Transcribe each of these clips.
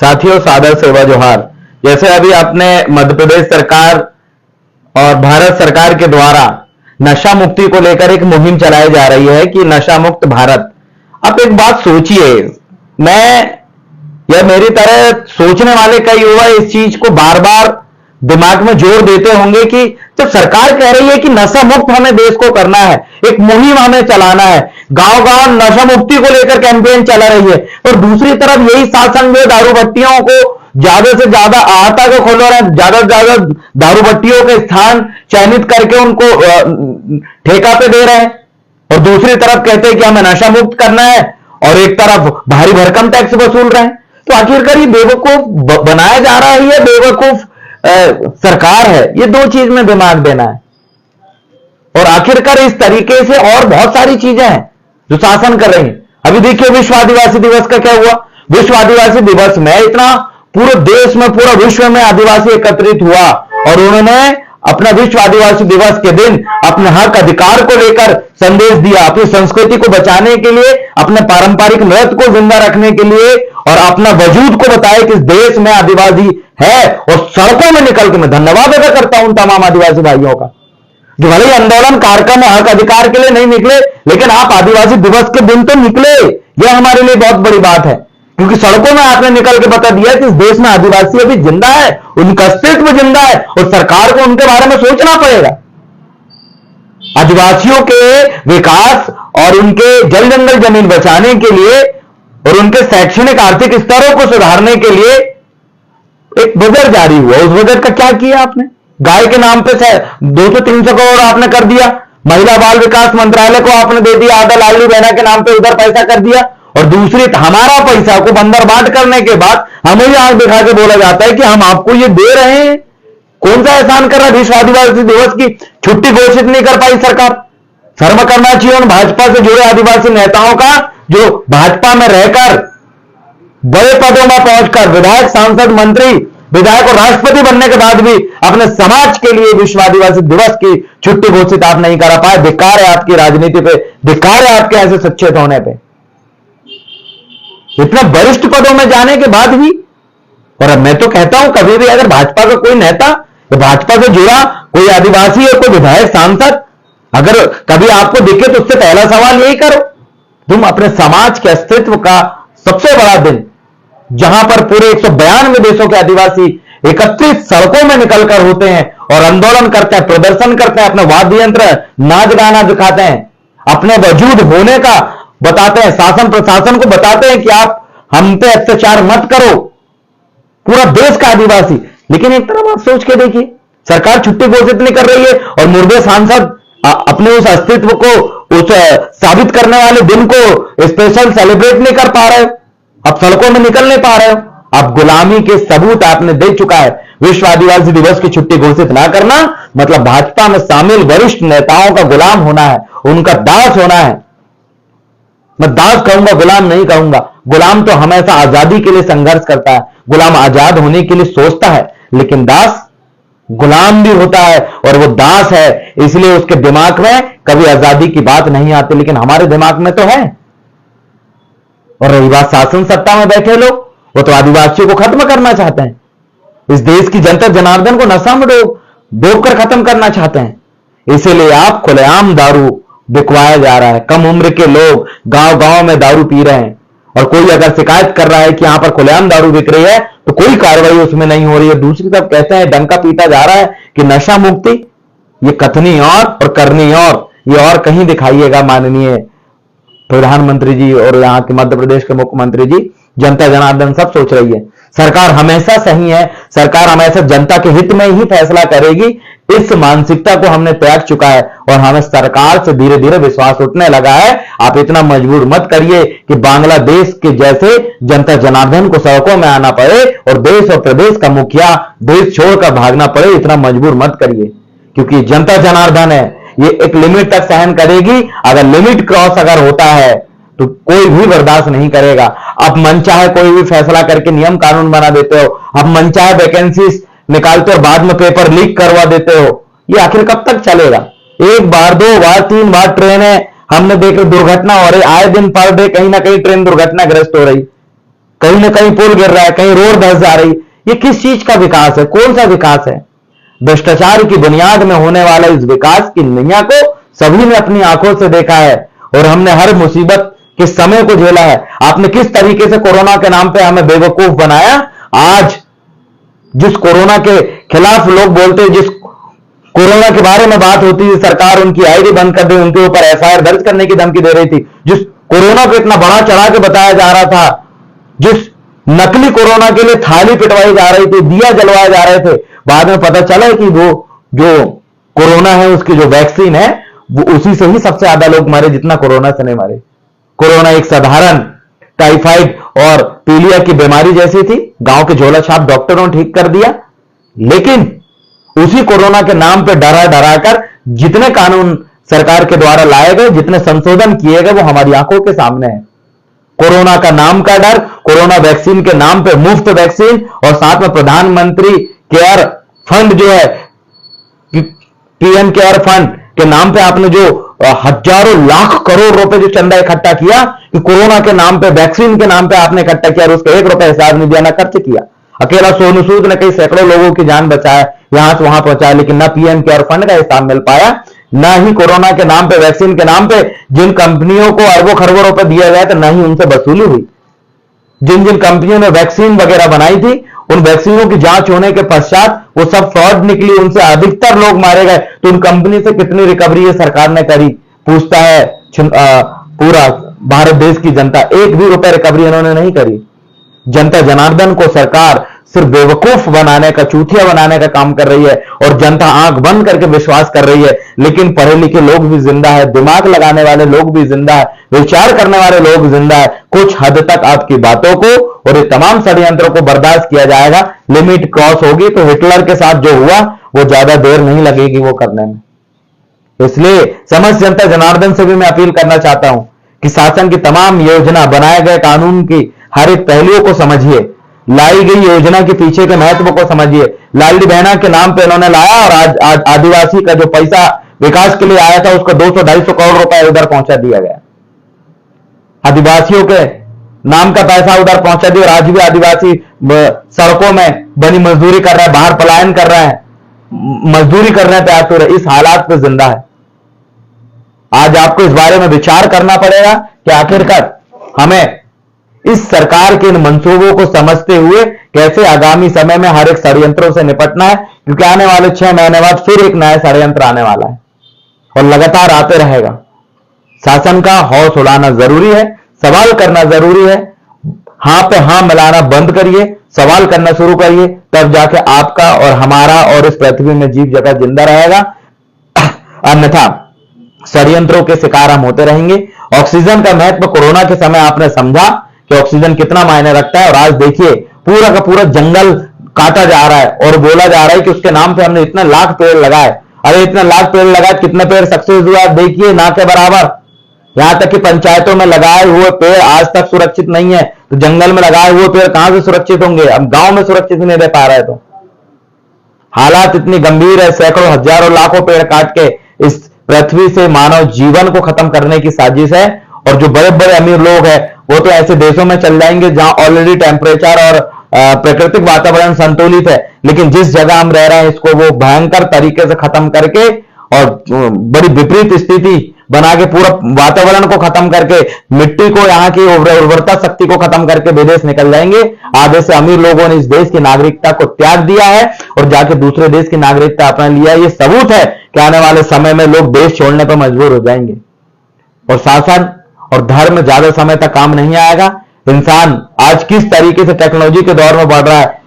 साथियों, सादर सेवा जोहार। जैसे अभी आपने मध्य प्रदेश सरकार और भारत सरकार के द्वारा नशा मुक्ति को लेकर एक मुहिम चलाई जा रही है कि नशा मुक्त भारत। आप एक बात सोचिए, मैं या मेरी तरह सोचने वाले कई युवा इस चीज को बार बार दिमाग में जोर देते होंगे कि जब सरकार कह रही है कि नशा मुक्त हमें देश को करना है, एक मुहिम हमें चलाना है, गांव गांव नशा मुक्ति को लेकर कैंपेन चला रही है, और दूसरी तरफ यही शासन जो दारू भट्टियों को ज्यादा से ज्यादा आहता को खोल रहे हैं, ज्यादा से ज्यादा दारू भट्टियों के स्थान चयनित करके उनको ठेका पे दे रहे हैं, और दूसरी तरफ कहते हैं कि हमें नशा मुक्त करना है, और एक तरफ भारी भरकम टैक्स वसूल रहे हैं। तो आखिरकार ये बेवकूफ बनाया जा रहा है, ये बेवकूफ सरकार है। ये दो चीज में दिमाग देना है। और आखिरकार इस तरीके से और बहुत सारी चीजें हैं जो शासन कर रही हैं। अभी देखिए विश्व आदिवासी दिवस का क्या हुआ। विश्व आदिवासी दिवस में इतना पूरे देश में, पूरा विश्व में आदिवासी एकत्रित हुआ और उन्होंने अपना विश्व आदिवासी दिवस के दिन अपने हक अधिकार को लेकर संदेश दिया, अपनी संस्कृति को बचाने के लिए, अपने पारंपरिक नृत्य को जिंदा रखने के लिए, और अपना वजूद को बताया कि इस देश में आदिवासी है। और सड़कों में निकल के मैं धन्यवाद अदा करता हूं तमाम आदिवासी भाइयों का, जो भले ही आंदोलन कार्यक्रम हक अधिकार के लिए नहीं निकले, लेकिन आप आदिवासी दिवस के दिन तो निकले। यह हमारे लिए बहुत बड़ी बात है, क्योंकि सड़कों में आपने निकल के बता दिया कि इस देश में आदिवासी अभी जिंदा है, उनका अस्तित्व जिंदा है, और सरकार को उनके बारे में सोचना पड़ेगा। आदिवासियों के विकास और उनके जल जंगल जमीन बचाने के लिए और उनके शैक्षणिक आर्थिक स्तरों को सुधारने के लिए एक बजट जारी हुआ। उस बजट का क्या किया आपने? गाय के नाम पे 200-300 करोड़ आपने कर दिया, महिला बाल विकास मंत्रालय को आपने दे दिया, आधा लाडली बहना के नाम पे उधर पैसा कर दिया, और दूसरी हमारा पैसा को बंदर बांट करने के बाद हमें ही आंख दिखा के बोला जाता है कि हम आपको ये दे रहे हैं। कौन सा एहसान कर रहा है? विश्व आदिवासी दिवस की छुट्टी घोषित नहीं कर पाई सरकार। शर्म करना चाहिए उन भाजपा से जुड़े आदिवासी नेताओं का, जो भाजपा में रहकर बड़े पदों में पहुंचकर विधायक, सांसद, मंत्री, विधायक और राष्ट्रपति बनने के बाद भी अपने समाज के लिए विश्व आदिवासी दिवस की छुट्टी घोषित आप नहीं करा पाए। धिक्कार है आपकी राजनीति पे, धिक्कार है आपके ऐसे सचेत होने पे। इतने वरिष्ठ पदों में जाने के बाद भी। और मैं तो कहता हूं, कभी भी अगर भाजपा का कोई नेता, भाजपा से जुड़ा कोई आदिवासी या कोई विधायक, सांसद अगर कभी आपको दिखे, तो उससे पहला सवाल यही करो, तुम अपने समाज के अस्तित्व का सबसे बड़ा दिन, जहां पर पूरे 192 देशों के आदिवासी एकत्रित सड़कों में निकलकर होते हैं और आंदोलन करते हैं, प्रदर्शन करते हैं, अपने वाद्य यंत्र, नाच गाना दिखाते हैं, अपने वजूद होने का बताते हैं, शासन प्रशासन को बताते हैं कि आप हम पे अत्याचार मत करो, पूरा देश का आदिवासी। लेकिन एक तरफ आप सोच के देखिए, सरकार छुट्टी घोषित नहीं कर रही है और मुर्दे सांसद अपने उस अस्तित्व को, उस साबित करने वाले दिन को स्पेशल सेलिब्रेट नहीं कर पा रहे हो, अब सड़कों में निकल नहीं पा रहे हो। अब गुलामी के सबूत आपने दे चुका है। विश्व आदिवासी दिवस की छुट्टी घोषित ना करना मतलब भाजपा में शामिल वरिष्ठ नेताओं का गुलाम होना है, उनका दास होना है। मैं दास कहूंगा, गुलाम नहीं कहूंगा। गुलाम तो हमेशा आजादी के लिए संघर्ष करता है, गुलाम आजाद होने के लिए सोचता है, लेकिन दास गुलाम भी होता है, और वो दास है, इसलिए उसके दिमाग में कभी आजादी की बात नहीं आती, लेकिन हमारे दिमाग में तो है। और रही बात शासन सत्ता में बैठे लोग, वो तो आदिवासियों को खत्म करना चाहते हैं, इस देश की जनता जनार्दन को नशा में डूब कर खत्म करना चाहते हैं। इसीलिए आप खुलेआम दारू बिकवाया जा रहा है, कम उम्र के लोग गांव गांव में दारू पी रहे हैं, और कोई अगर शिकायत कर रहा है कि यहां पर खुलेआम दारू बिक रही है तो कोई कार्रवाई उसमें नहीं हो रही है। दूसरी तरफ कहते हैं, डंका पीटा जा रहा है कि नशा मुक्ति, ये कथनी और करनी और, ये और कहीं दिखाइएगा माननीय प्रधानमंत्री जी और यहां के मध्य प्रदेश के मुख्यमंत्री जी। जनता जनार्दन सब सोच रही है, सरकार हमेशा सही है, सरकार हमेशा जनता के हित में ही फैसला करेगी। इस मानसिकता को हमने त्याग चुका है और हमें सरकार से धीरे धीरे विश्वास उठने लगा है। आप इतना मजबूर मत करिए कि बांग्लादेश के जैसे जनता जनार्दन को सड़कों में आना पड़े और देश और प्रदेश का मुखिया देश छोड़कर भागना पड़े। इतना मजबूर मत करिए, क्योंकि जनता जनार्दन है, ये एक लिमिट तक सहन करेगी। अगर लिमिट क्रॉस अगर होता है तो कोई भी बर्दाश्त नहीं करेगा। आप मनचाहे कोई भी फैसला करके नियम कानून बना देते हो, आप मनचाहे वैकेंसी निकालते हो, बाद में पेपर लीक करवा देते हो। ये आखिर कब तक चलेगा? एक बार, दो बार, तीन बार ट्रेनें हमने देखी दुर्घटना हो रही, आए दिन पर डे कहीं ना कहीं ट्रेन दुर्घटनाग्रस्त हो रही। कहीं ना कहीं पुल गिर रहा है, कहीं रोड धंस जा रही। ये किस चीज का विकास है? कौन सा विकास है? भ्रष्टाचार की बुनियाद में होने वाला इस विकास की नैया को सभी ने अपनी आंखों से देखा है और हमने हर मुसीबत के समय को झेला है। आपने किस तरीके से कोरोना के नाम पे हमें बेवकूफ बनाया। आज जिस कोरोना के खिलाफ लोग बोलते हैं, जिस कोरोना के बारे में बात होती है, सरकार उनकी आईडी बंद कर दी, उनके ऊपर एफआईआर दर्ज करने की धमकी दे रही थी। जिस कोरोना को इतना बड़ा चढ़ा के बताया जा रहा था, जिस नकली कोरोना के लिए थाली पिटवाई जा रही थी, दिया जलवाए जा रहे थे, बाद में पता चला कि वो जो कोरोना है उसकी जो वैक्सीन है वो उसी से ही सबसे ज्यादा लोग मरे जितना कोरोना से नहीं मरे। कोरोना एक साधारण टाइफाइड और पीलिया की बीमारी जैसी थी, गांव के झोला छाप डॉक्टरों ने ठीक कर दिया। लेकिन उसी कोरोना के नाम पे डरा डरा कर जितने कानून सरकार के द्वारा लाए गए, जितने संशोधन किए गए, वो हमारी आंखों के सामने है। कोरोना का नाम का डर, कोरोना वैक्सीन के नाम पे मुफ्त वैक्सीन और साथ में प्रधानमंत्री केयर फंड जो है, पीएम केयर फंड के नाम पे आपने जो हजारों लाख करोड़ रुपए जो चंदा इकट्ठा किया, कि कोरोना के नाम पे, वैक्सीन के नाम पे आपने इकट्ठा किया और उसका 1 रुपए हिसाब नहीं दिया, ना खर्च किया। अकेला सोनू सूद ने कई सैकड़ों लोगों की जान बचाया, यहां से वहां पहुंचाया, लेकिन ना पीएम केयर फंड का हिसाब मिल पाया, ना ही कोरोना के नाम पे, वैक्सीन के नाम पे जिन कंपनियों को अरबों खरबों रुपए दिया गया था, ना ही उनसे वसूली हुई। जिन जिन कंपनियों ने वैक्सीन वगैरह बनाई थी, उन वैक्सीनों की जांच होने के पश्चात वो सब फ्रॉड निकली, उनसे अधिकतर लोग मारे गए। तो उन कंपनी से कितनी रिकवरी है सरकार ने करी, पूछता है पूरा भारत देश की जनता। 1 भी रुपए रिकवरी इन्होंने नहीं करी। जनता जनार्दन को सरकार सिर्फ बेवकूफ बनाने का, चूतिया बनाने का काम कर रही है और जनता आंख बंद करके विश्वास कर रही है। लेकिन पढ़े लिखे लोग भी जिंदा है, दिमाग लगाने वाले लोग भी जिंदा है, विचार करने वाले लोग जिंदा है। कुछ हद तक आपकी बातों को और ये तमाम षड्यंत्रों को बर्दाश्त किया जाएगा। लिमिट क्रॉस होगी तो हिटलर के साथ जो हुआ वो ज्यादा देर नहीं लगेगी वो करने में। इसलिए समस्त जनता जनार्दन से भी मैं अपील करना चाहता हूं कि शासन की तमाम योजना, बनाए गए कानून की हर एक पहलुओं को समझिए, लाई गई योजना के पीछे के महत्व को समझिए। लाडली बहना के नाम पे इन्होंने लाया और आज आदिवासी का जो पैसा विकास के लिए आया था उसको 200-250 करोड़ रुपए उधर पहुंचा दिया गया। आदिवासियों के नाम का पैसा उधर पहुंचा दिया और आज भी आदिवासी सड़कों में बनी मजदूरी कर रहा है, बाहर पलायन कर रहा है, मजदूरी करने तैयार हो रहा है, इस हालात पे जिंदा है। आज आपको इस बारे में विचार करना पड़ेगा कि आखिरकार हमें इस सरकार के इन मंसूबों को समझते हुए कैसे आगामी समय में हर एक षड्यंत्रों से निपटना है, क्योंकि आने वाले 6 महीने बाद फिर एक नया षड्यंत्र आने वाला है और लगातार आते रहेगा। शासन का हौस उड़ाना जरूरी है, सवाल करना जरूरी है। हां पे हां मिलाना बंद करिए, सवाल करना शुरू करिए, तब जाके आपका और हमारा और इस पृथ्वी में जीव जगत जिंदा रहेगा। अन्यथा षड्यंत्रों के शिकार हम होते रहेंगे। ऑक्सीजन का महत्व कोरोना के समय आपने समझा कि ऑक्सीजन कितना मायने रखता है, और आज देखिए पूरा का पूरा जंगल काटा जा रहा है और बोला जा रहा है कि उसके नाम पे हमने इतने लाख पेड़ लगाए। अरे इतने लाख पेड़ लगाए, कितने पेड़ सक्सेस हुआ देखिए, ना के बराबर। यहां तक कि पंचायतों में लगाए हुए पेड़ आज तक सुरक्षित नहीं है, तो जंगल में लगाए हुए पेड़ कहां से सुरक्षित होंगे? अब गांव में सुरक्षित नहीं रह पा रहे। तो हालात इतनी गंभीर है, सैकड़ों हजारों लाखों पेड़ काट के इस पृथ्वी से मानव जीवन को खत्म करने की साजिश है। और जो बड़े बड़े अमीर लोग हैं वो तो ऐसे देशों में चल जाएंगे जहां ऑलरेडी टेम्परेचर और प्राकृतिक वातावरण संतुलित है, लेकिन जिस जगह हम रह रहे हैं इसको वो भयंकर तरीके से खत्म करके और बड़ी विपरीत स्थिति बना के, पूरा वातावरण को खत्म करके, मिट्टी को, यहाँ की उर्वरता शक्ति को खत्म करके विदेश निकल जाएंगे। आधे से अमीर लोगों ने इस देश की नागरिकता को त्याग दिया है और जाके दूसरे देश की नागरिकता अपना लिया। ये सबूत है कि आने वाले समय में लोग देश छोड़ने पर मजबूर हो जाएंगे और शासन और धर्म ज्यादा समय तक काम नहीं आएगा। इंसान आज किस तरीके से टेक्नोलॉजी के दौर में बढ़ रहा है,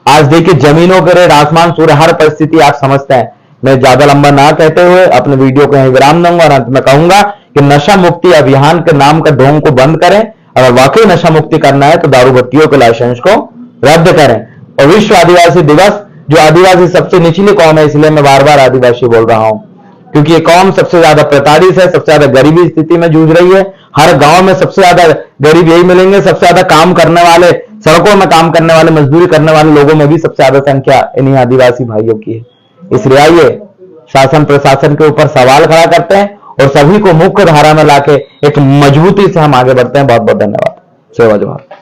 आज देखिए जमीनों के रेट, आसमान सूर्य, हर परिस्थिति आप समझते हैं। मैं ज्यादा लंबा ना कहते हुए अपने वीडियो को यहीं विराम दूंगा और अंत में कहूंगा कि नशा मुक्ति अभियान के नाम का ढोंग को बंद करें। अगर वाकई नशा मुक्ति करना है तो दारू भट्टियों के लाइसेंस को रद्द करें। और विश्व आदिवासी दिवस, जो आदिवासी सबसे निचली कौम है, इसलिए मैं बार बार आदिवासी बोल रहा हूं, क्योंकि ये कौम सबसे ज्यादा प्रताड़ित है, सबसे ज्यादा गरीबी स्थिति में जूझ रही है। हर गांव में सबसे ज्यादा गरीब यही मिलेंगे, सबसे ज्यादा काम करने वाले, सड़कों में काम करने वाले, मजदूरी करने वाले लोगों में भी सबसे ज्यादा संख्या इन्हीं आदिवासी भाइयों की है। इसलिए आइए शासन प्रशासन के ऊपर सवाल खड़ा करते हैं और सभी को मुख्य धारा में लाके एक मजबूती से हम आगे बढ़ते हैं। बहुत बहुत धन्यवाद। सेवा जोहार।